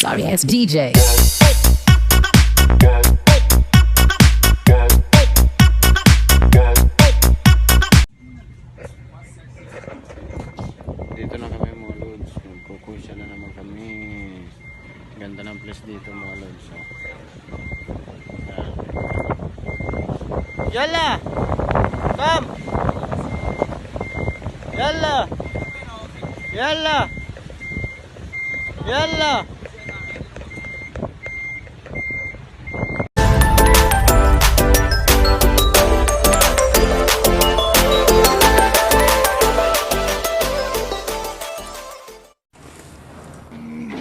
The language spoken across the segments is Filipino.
sorry ass DJ. Dito na kami mga lods. Nagkukusya na naman kami. Ganda ng place dito mga lods. So, yalla! Come! Yalla! Yalla! Yalla!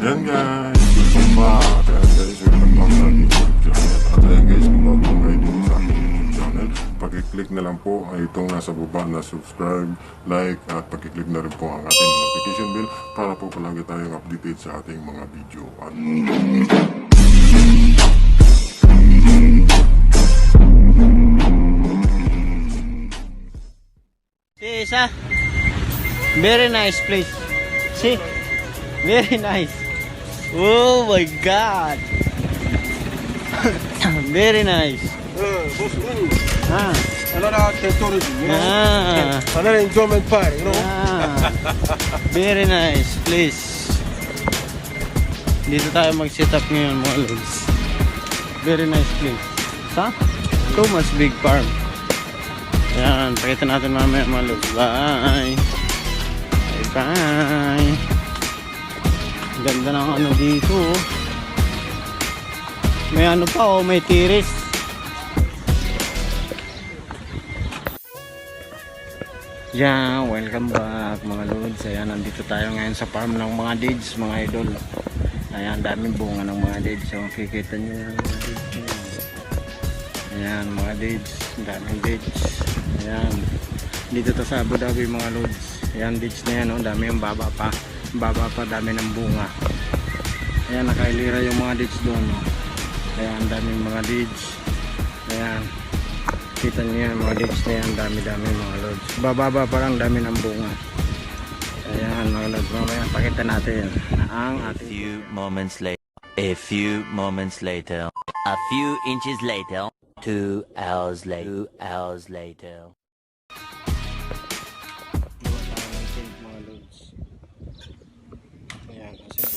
Yan guys, welcome back. Ayan guys, welcome back sa ating YouTube channel. At ayan guys, kung bago kayo dito sa ating YouTube channel, pakiclick na lang po ay itong nasa baba na subscribe, like, at pakiclick na rin po ang ating notification bell para po palagi tayong updated sa ating mga video. At see, isa. Very nice place. See? Very nice. Oh my god. Very nice. Ah. Another tourism, you know? Ah. Another enjoyment party, you know? Ah. Very nice place. Dito tayo mag-set up ngayon mga lods. Very nice place. Sa? Thomas Big Farm. Ayan, pakita natin mamaya mga lods. Bye. Bye bye. Ganda ng ano dito. May ano pa oh, may tiris. Yeah, welcome back mga lods. Ayan, nandito tayo ngayon sa farm ng mga dates, mga idol. Ayan, daming bunga ng mga dates. So, kikita nyo yan mga dates. Ayan, mga dates. Daming dates. Ayan. Dito to sa Abu Dhabi mga lods. Ayan, dates na yan. Oh. Dami yung baba pa. Baba pa, dami ng bunga. Ayan, nakailira yung mga dates doon. Oh. Ayan, daming mga dates. Ayan. Kita nyo yan, mga dates na yan. Dami-dami mga lods. Bababa pa lang, dami ng bunga. Ayan, mga lods. Mamaya, pakita natin ang ating... Few moments later. A few moments later. A few inches later. 2 hours later. 2 hours later. Mga lods. Ayan, kasi...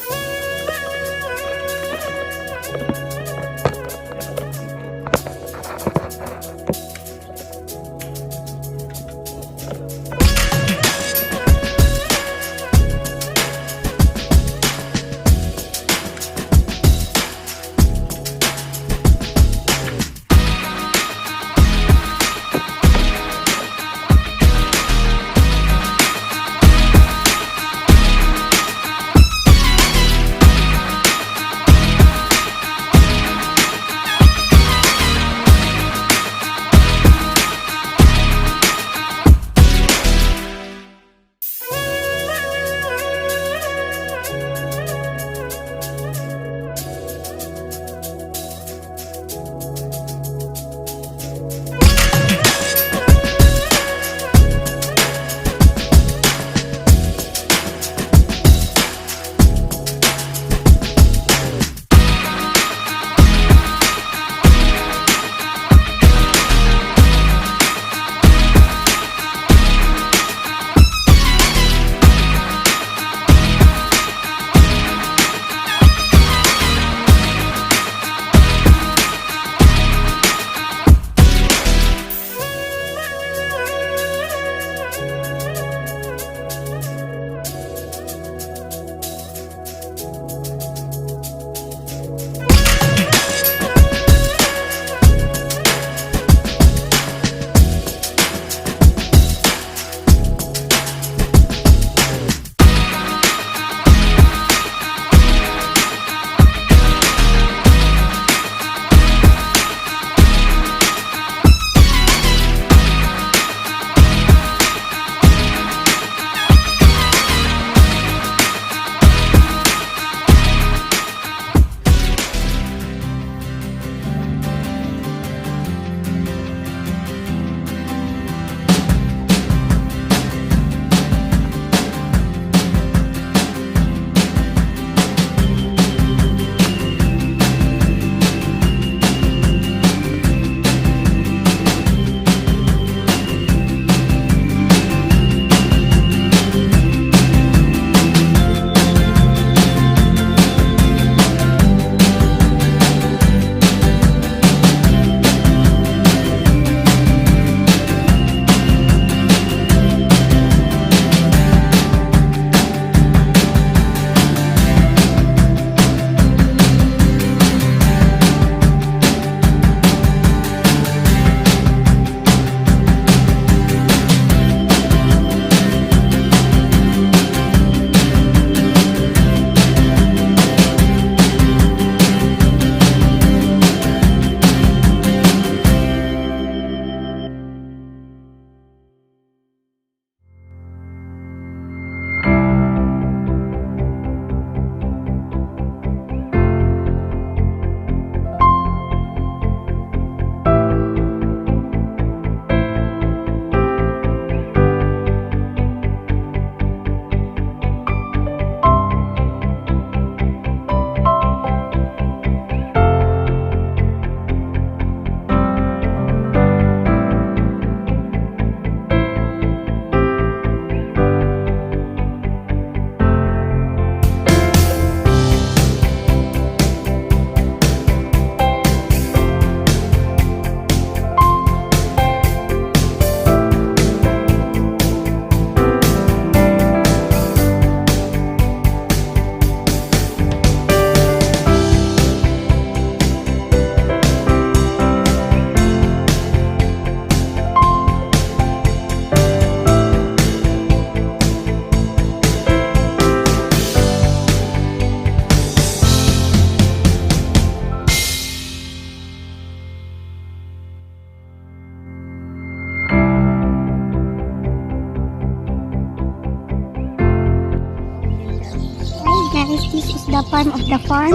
Guys, this is the farm of the farm.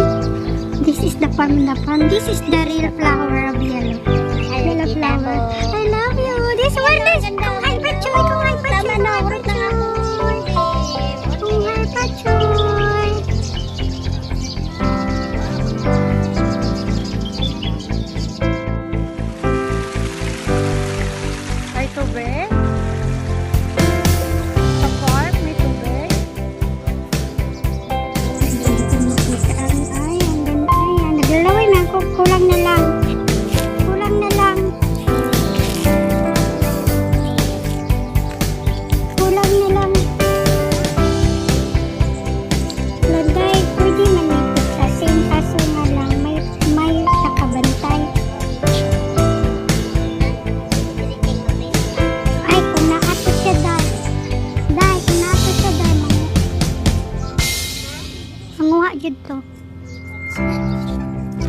This is the farm of the farm. This is the real flower of yellow. Yellow flower. I love you. This one is kung hay pachoy. Kung hay pachoy. Kung hay pachoy. May tubig. Sa farm, may tubig. Ayan. Naglalaway na ako. Kulang na lang. Kulang na lang. Kulang na lang. Landay, pwede man ito sa same kaso nga lang. May nakabantay. Ay, kung nakatot siya dahil. Dahil, kung nakatot siya dahil. Manguha dyan to.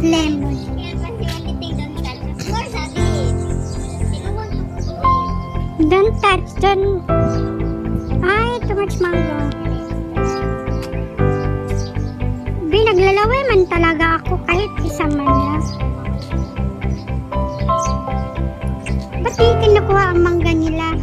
Lemon. Don't touch, don't. Ay, too much mango. Binaglalaway man talaga ako kahit isa man lang. Ba't di kinukuha ang mangga nila?